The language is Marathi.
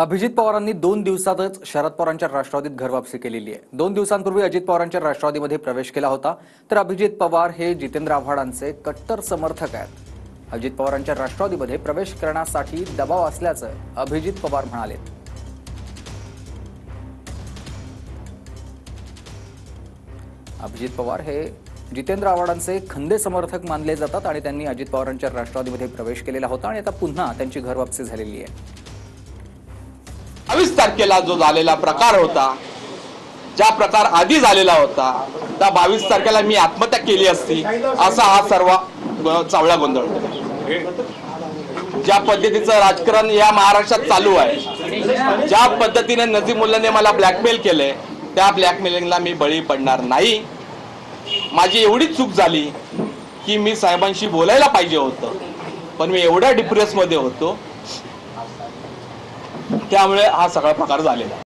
अभिजित पवारांनी 2 दिवसातच शरद पवारांच्या राष्ट्रवादीत घरवापसी केलेली आहे। 2 दिवसांपूर्वी अजित पवारांच्या राष्ट्रवादीमध्ये प्रवेश केला होता। तर अभिजित पवार हे जितेंद्र आव्हाडांचे कट्टर समर्थक आहेत। अजित पवारांच्या राष्ट्रवादीमध्ये प्रवेश करण्यासाठी दबाव असल्याचं अभिजित पवार म्हणाले। अभिजित पवार हे जितेंद्र आव्हाडांचे खंदे समर्थक मानले जातात आणि त्यांनी अजित पवारांच्या राष्ट्रवादीमध्ये प्रवेश केलेला होता आणि आता पुन्हा त्यांची घरवापसी झालेली आहे। 22 तारखेला जो झालेला प्रकार होता, ज्या प्रकार आधी झालेला होता, त्या 22 तारखेला मी आत्महत्या केली असती असा हा सर्व चावळा गोंधळ। ज्या पद्धतीचं राजकारण या महाराष्ट्रात चालू आहे, ज्या पद्धतीने नजीमुल्लाने मला ब्लॅकमेल केले, त्या ब्लॅकमेलिंगला मी बळी पडणार नाही। माझी एवढी चूक झाली की मी साहेबांशी बोलायला पाहिजे होतं, पण मी एवढ्या डिप्रेसमध्ये होतो, त्यामुळे हा सगळा प्रकार झालेला।